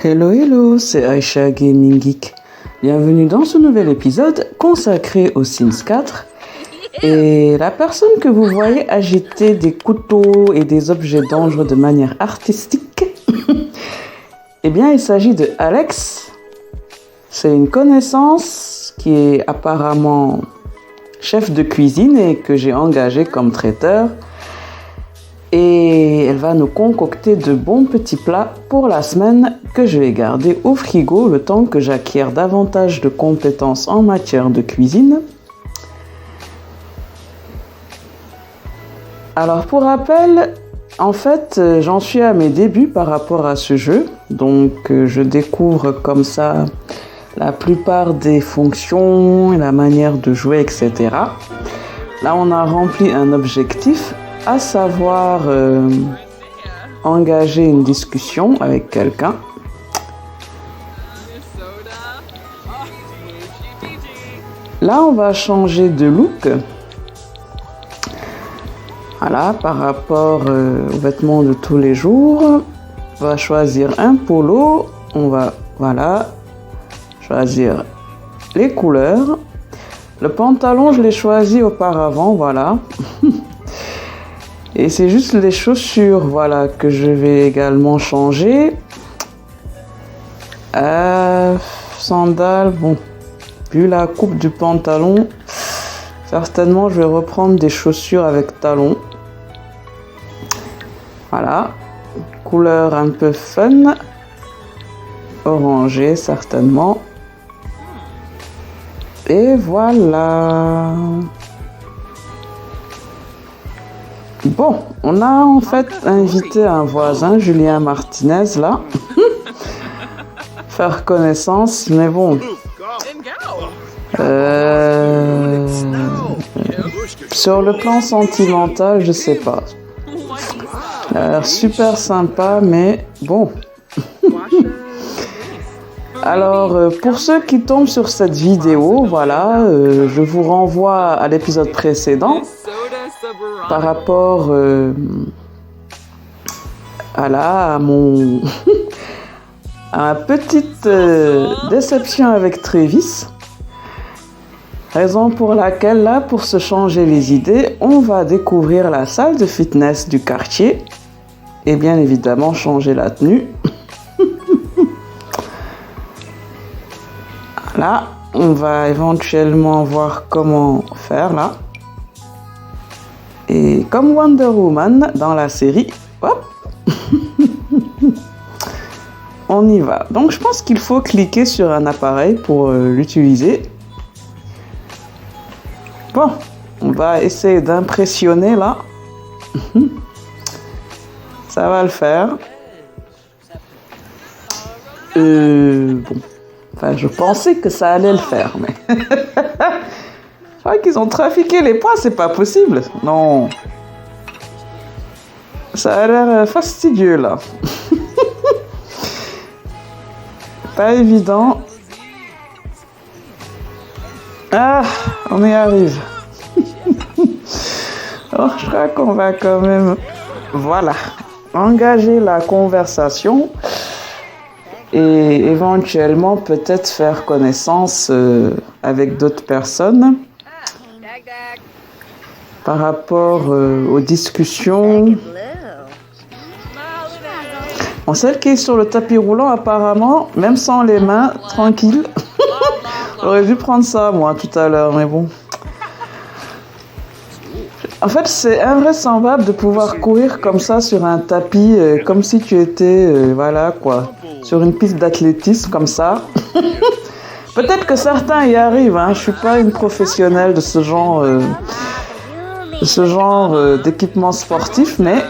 Hello hello, c'est Aisha Gaming Geek. Bienvenue dans ce nouvel épisode consacré aux Sims 4. Et la personne que vous voyez agiter des couteaux et des objets dangereux de manière artistique, eh bien il s'agit de Alex. C'est une connaissance qui est apparemment chef de cuisine et que j'ai engagé comme traiteur. Et elle va nous concocter de bons petits plats pour la semaine que je vais garder au frigo le temps que j'acquière davantage de compétences en matière de cuisine. Alors pour rappel, en fait, j'en suis à mes débuts par rapport à ce jeu. Donc je découvre comme ça la plupart des fonctions, la manière de jouer, etc. Là, on a rempli un objectif, à savoir engager une discussion avec quelqu'un. Là, on va changer de look. Voilà, par rapport aux vêtements de tous les jours. On va choisir un polo. On va, voilà, choisir les couleurs. Le pantalon, je l'ai choisi auparavant, voilà. Et c'est juste les chaussures, voilà, que je vais également changer. Sandales, bon, vu la coupe du pantalon, certainement je vais reprendre des chaussures avec talons. Voilà, couleur un peu fun, orangé certainement. Et voilà. Bon, on a en fait invité un voisin, Julien Martinez, là. Faire connaissance, mais bon. Sur le plan sentimental, je sais pas. Il a l'air super sympa, mais bon. Alors, pour ceux qui tombent sur cette vidéo, voilà, je vous renvoie à l'épisode précédent par rapport à mon à ma petite déception avec Travis. Raison pour laquelle, là, pour se changer les idées, on va découvrir la salle de fitness du quartier et bien évidemment changer la tenue. Là, on va éventuellement voir comment faire là. Et comme Wonder Woman dans la série, hop, on y va. Donc je pense qu'il faut cliquer sur un appareil pour l'utiliser. Bon, on va essayer d'impressionner là. Ça va le faire. Bon. Enfin, je pensais que ça allait le faire, mais... Je crois qu'ils ont trafiqué les points, c'est pas possible. Non. Ça a l'air fastidieux, là. Pas évident. Ah, on y arrive. Oh, je crois qu'on va quand même... Voilà. Engager la conversation. Et éventuellement peut-être faire connaissance avec d'autres personnes par rapport aux discussions. Bon, celle qui est sur le tapis roulant apparemment, même sans les mains, tranquille. J'aurais dû prendre ça moi tout à l'heure, mais bon. En fait, c'est invraisemblable de pouvoir courir comme ça sur un tapis, comme si tu étais, voilà quoi, sur une piste d'athlétisme comme ça. Peut-être que certains y arrivent, hein. Je suis pas une professionnelle de ce genre d'équipement sportif, mais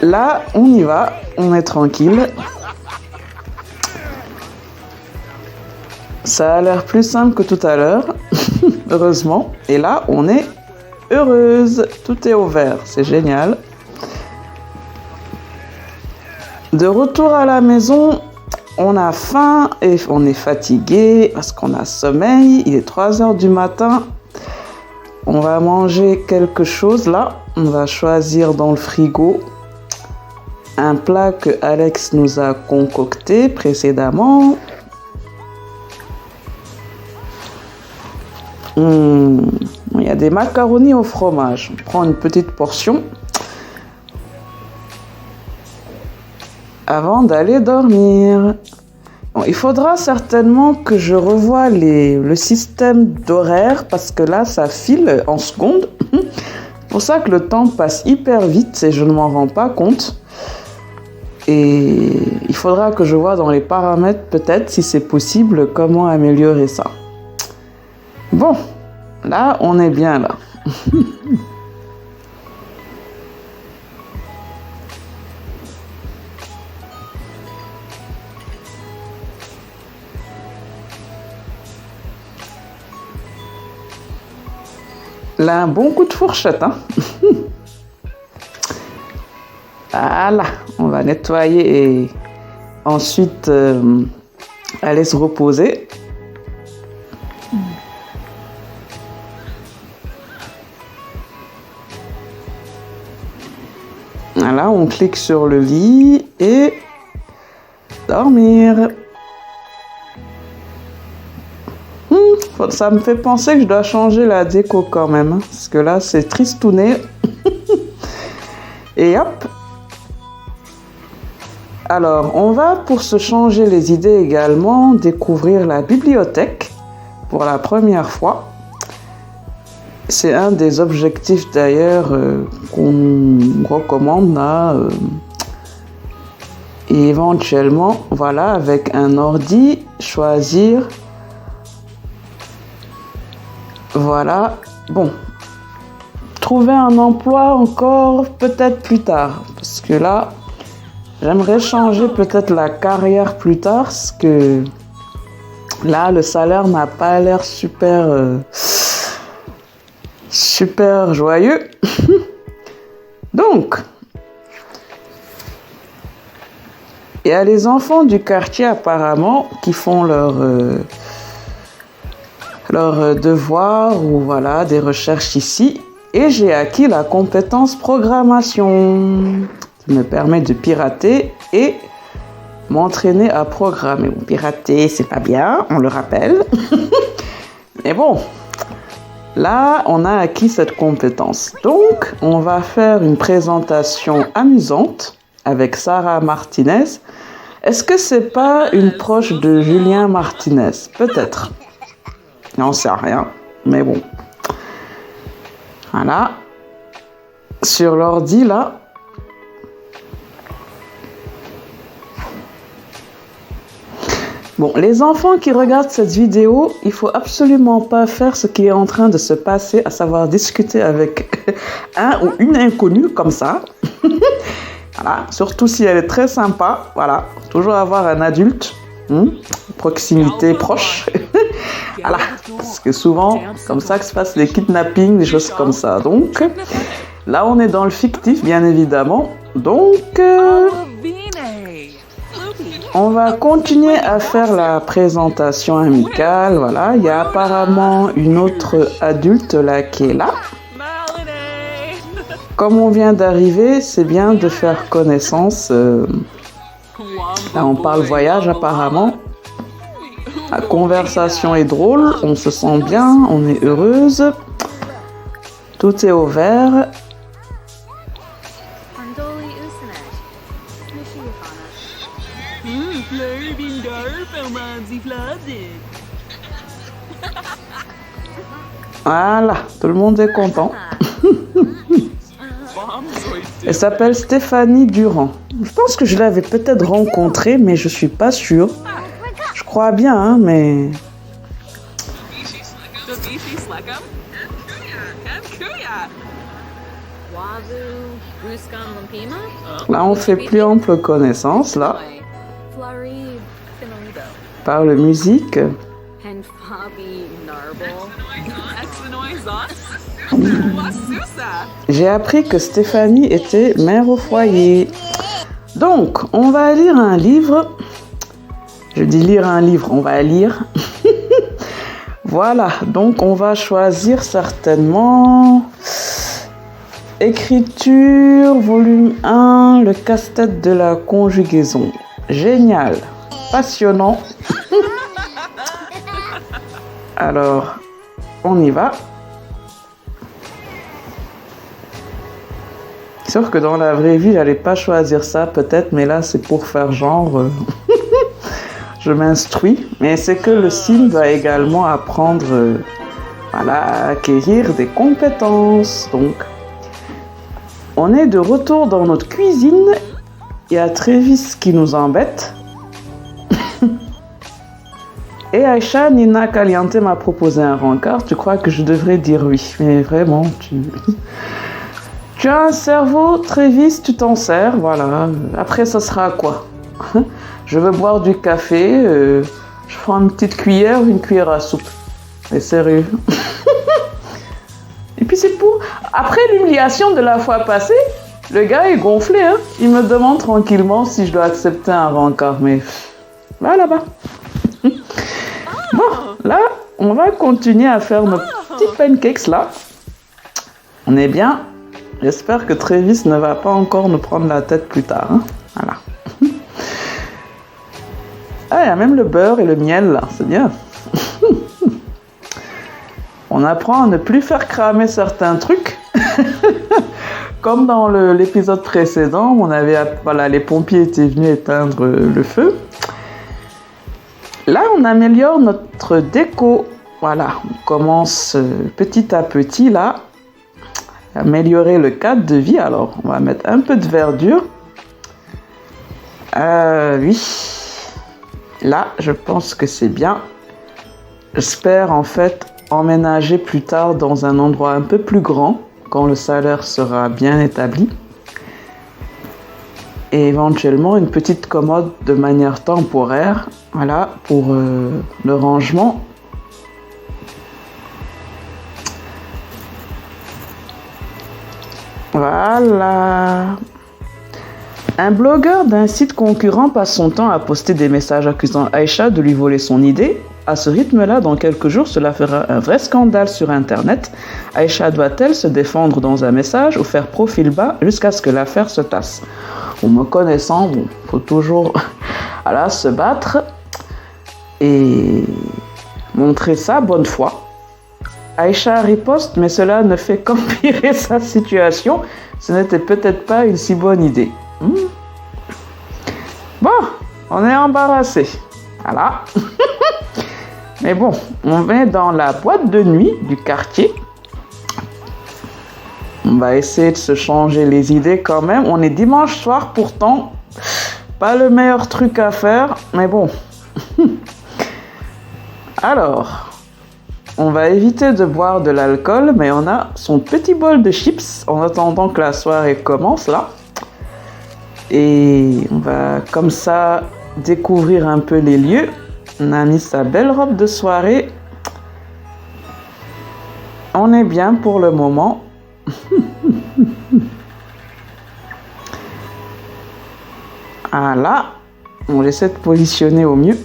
là, on y va, on est tranquille. Ça a l'air plus simple que tout à l'heure, heureusement. Et là, on est heureuse. Tout est au vert, c'est génial. De retour à la maison, on a faim et on est fatigué parce qu'on a sommeil. Il est 3h du matin. On va manger quelque chose là. On va choisir dans le frigo. un plat que Alex nous a concocté précédemment. Il y a des macaronis au fromage. On prend une petite portion avant d'aller dormir. Bon, il faudra certainement que je revoie le système d'horaire parce que là, ça file en secondes. C'est pour ça que le temps passe hyper vite et je ne m'en rends pas compte. Et il faudra que je vois dans les paramètres, peut-être, si c'est possible, comment améliorer ça. Bon, là, on est bien là. Là, un bon coup de fourchette, hein. Voilà, on va nettoyer et ensuite aller se reposer. Voilà, on clique sur le lit et dormir. Ça me fait penser que je dois changer la déco quand même, hein, parce que là c'est tristouné. Et hop. Alors, on va pour se changer les idées également découvrir la bibliothèque pour la première fois. C'est un des objectifs d'ailleurs qu'on recommande là. Et éventuellement, voilà, avec un ordi, choisir. Voilà, bon. Trouver un emploi encore peut-être plus tard. Parce que là, j'aimerais changer peut-être la carrière plus tard. Parce que là, le salaire n'a pas l'air super joyeux. Donc, il y a les enfants du quartier apparemment qui font leurs devoirs ou voilà, des recherches ici. Et j'ai acquis la compétence programmation qui me permet de pirater et m'entraîner à programmer. Bon, pirater, c'est pas bien, on le rappelle. Mais bon, là, on a acquis cette compétence. Donc, on va faire une présentation amusante avec Sarah Martinez. Est-ce que c'est pas une proche de Julien Martinez? Peut-être. J'en sais rien, mais bon. Voilà. Sur l'ordi, là. Bon, les enfants qui regardent cette vidéo, il faut absolument pas faire ce qui est en train de se passer, à savoir discuter avec un ou une inconnue comme ça. Voilà. Surtout si elle est très sympa. Voilà. Toujours avoir un adulte. Proximité proche. Voilà. Parce que souvent, comme ça que se passent les kidnappings, des choses comme ça. Donc, là, on est dans le fictif, bien évidemment. Donc, on va continuer à faire la présentation amicale. Voilà. Il y a apparemment une autre adulte là qui est là. Comme on vient d'arriver, c'est bien de faire connaissance. Là, on parle voyage apparemment. La conversation est drôle, on se sent bien, on est heureuse. Tout est au vert. Voilà, tout le monde est content. Elle s'appelle Stéphanie Durand. Je pense que je l'avais peut-être rencontrée, mais je suis pas sûre. Je crois bien, hein, mais... Là, on fait plus ample connaissance, là. Parle musique. J'ai appris que Stéphanie était mère au foyer. Donc, on va lire un livre. Je dis lire un livre, on va lire. Voilà, donc on va choisir certainement Écriture, volume 1, le casse-tête de la conjugaison. Génial, passionnant. Alors, on y va. Sauf que dans la vraie vie, j'allais pas choisir ça peut-être, mais là c'est pour faire genre... je m'instruis. Mais c'est que le sim doit également apprendre à acquérir des compétences. Donc, on est de retour dans notre cuisine. Il y a Travis qui nous embête. Et Aïcha, Nina Caliente m'a proposé un rencard. Tu crois que je devrais dire oui? Mais vraiment, tu as un cerveau, Travis, tu t'en sers, voilà. Après, ça sera quoi? Je veux boire du café, je prends une petite cuillère, une cuillère à soupe. Mais sérieux. Et puis c'est pour... Après l'humiliation de la fois passée, le gars est gonflé, hein. Il me demande tranquillement si je dois accepter un rencard, mais... Va là-bas. Bon, là, on va continuer à faire nos petits pancakes, là. On est bien. J'espère que Travis ne va pas encore nous prendre la tête plus tard, hein. Voilà. Ah, il y a même le beurre et le miel, là. C'est bien. On apprend à ne plus faire cramer certains trucs. Comme dans l'épisode précédent, les pompiers étaient venus éteindre le feu. Là, on améliore notre déco. Voilà, on commence petit à petit, là, à améliorer le cadre de vie. Alors, on va mettre un peu de verdure. Oui. Là, je pense que c'est bien. J'espère, en fait, emménager plus tard dans un endroit un peu plus grand, quand le salaire sera bien établi. Et éventuellement une petite commode de manière temporaire, voilà, pour le rangement. Voilà. Un blogueur d'un site concurrent passe son temps à poster des messages accusant Aïcha de lui voler son idée. À ce rythme-là, dans quelques jours, cela fera un vrai scandale sur Internet. Aïcha doit-elle se défendre dans un message ou faire profil bas jusqu'à ce que l'affaire se tasse? En me connaissant, bon, faut toujours se battre et montrer sa bonne foi. Aïcha riposte, mais cela ne fait qu'empirer sa situation. Ce n'était peut-être pas une si bonne idée. Bon, on est embarrassé. Voilà. Mais bon, on va dans la boîte de nuit du quartier. On va essayer de se changer les idées quand même. On est dimanche soir pourtant. Pas le meilleur truc à faire, mais bon. Alors, on va éviter de boire de l'alcool, mais on a son petit bol de chips en attendant que la soirée commence là. Et on va comme ça découvrir un peu les lieux. On a mis sa belle robe de soirée. On est bien pour le moment. Voilà. On essaie de positionner au mieux.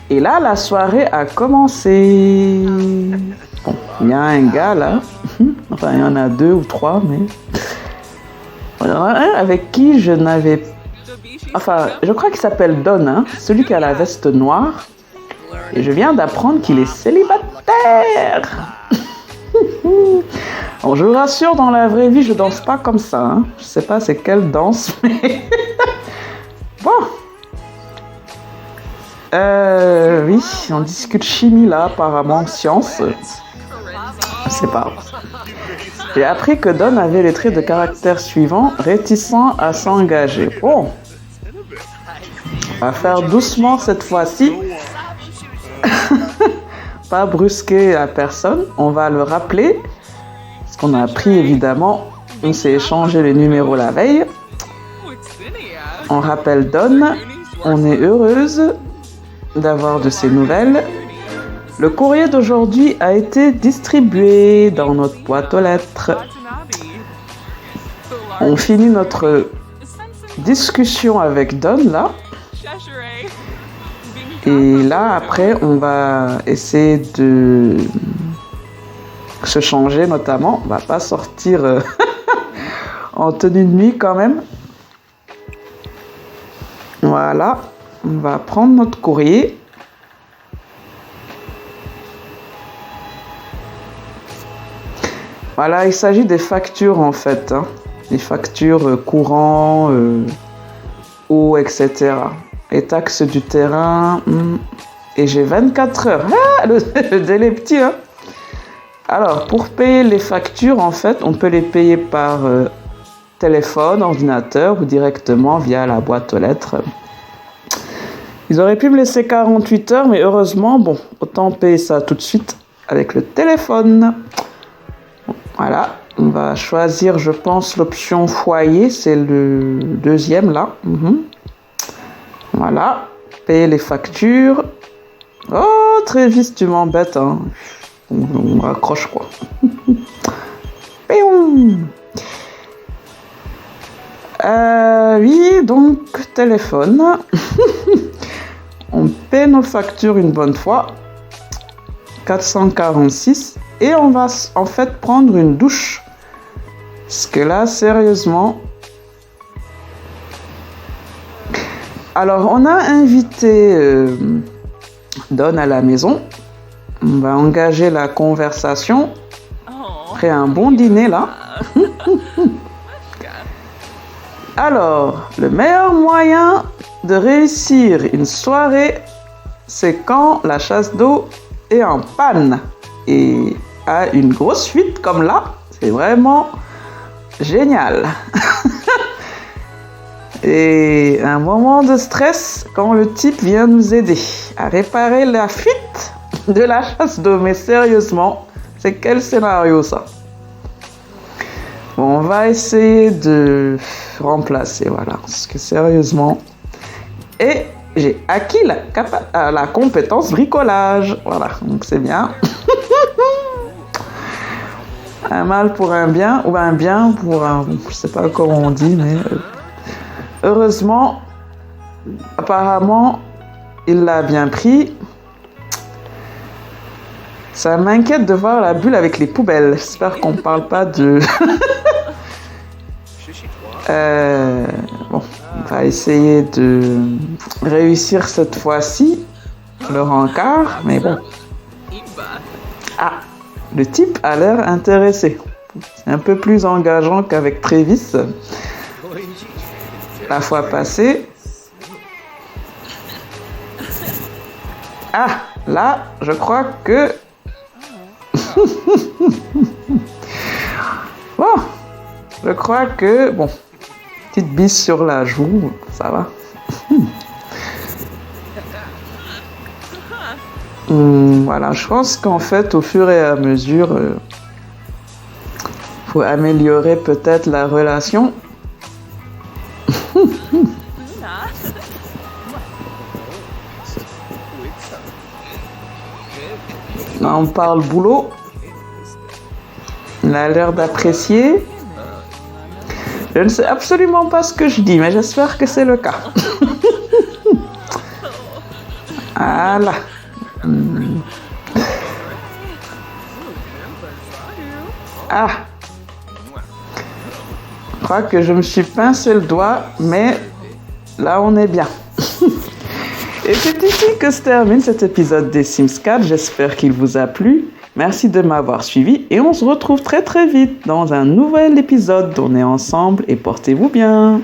Et là, la soirée a commencé. Bon, il y a un gars là. Enfin, il y en a 2 ou 3, mais... Il y en a un avec qui je n'avais... Enfin, je crois qu'il s'appelle Don, hein, celui qui a la veste noire. Et je viens d'apprendre qu'il est célibataire. Alors, je vous rassure, dans la vraie vie, je danse pas comme ça. Hein. Je sais pas c'est quelle danse, mais... Bon. Oui, on discute chimie là, apparemment, science. C'est pas grave. J'ai appris que Don avait les traits de caractère suivants, réticent à s'engager. Bon. On va faire doucement cette fois-ci. Pas brusquer la personne. On va le rappeler. Parce qu'on a appris évidemment. On s'est échangé les numéros la veille. On rappelle Don. On est heureuse d'avoir de ses nouvelles. Le courrier d'aujourd'hui a été distribué dans notre boîte aux lettres. On finit notre discussion avec Don là. Et là, après, on va essayer de se changer notamment. On va pas sortir en tenue de nuit quand même. Voilà, on va prendre notre courrier. Voilà, il s'agit des factures en fait, hein. Les factures courant, eau, etc. Les taxes du terrain. Et j'ai 24 heures. Ah, le délai est petit, hein. Alors, pour payer les factures, en fait, on peut les payer par téléphone, ordinateur ou directement via la boîte aux lettres. Ils auraient pu me laisser 48 heures, mais heureusement, bon, autant payer ça tout de suite avec le téléphone. Voilà, on va choisir, je pense, l'option foyer, c'est le deuxième là. Voilà, payer les factures. Oh, très vite, tu m'embêtes, hein. On raccroche quoi. Oui, donc téléphone. On paie nos factures une bonne fois. 446. Et on va en fait prendre une douche. Parce que là, sérieusement. Alors, on a invité Don à la maison. On va engager la conversation. Après un bon dîner là. Alors, le meilleur moyen de réussir une soirée, c'est quand la chasse d'eau est en panne. Et à une grosse fuite comme là, c'est vraiment génial. Et un moment de stress quand le type vient nous aider à réparer la fuite de la chasse d'eau. Mais sérieusement, c'est quel scénario ça? Bon, on va essayer de remplacer, voilà, parce que sérieusement. Et j'ai acquis la compétence bricolage, voilà, donc c'est bien. Un mal pour un bien, ou un bien pour un... Je sais pas comment on dit, mais... heureusement, apparemment, il l'a bien pris. Ça m'inquiète de voir la bulle avec les poubelles. J'espère qu'on ne parle pas de... Bon, on va essayer de réussir cette fois-ci le rencard, mais bon. Ah, le type a l'air intéressé. C'est un peu plus engageant qu'avec Trévis la fois passée. Ah, là, je crois que... Bon, je crois que... Bon, petite bise sur la joue, ça va. Voilà, je pense qu'en fait, au fur et à mesure, faut améliorer peut-être la relation. Là, on parle boulot. Il a l'air d'apprécier. Je ne sais absolument pas ce que je dis, mais j'espère que c'est le cas. Voilà. Ah. Je crois que je me suis pincé le doigt, mais là, on est bien. Et c'est ici que se termine cet épisode des Sims 4. J'espère qu'il vous a plu. Merci de m'avoir suivi et on se retrouve très très vite dans un nouvel épisode. On est ensemble et portez-vous bien.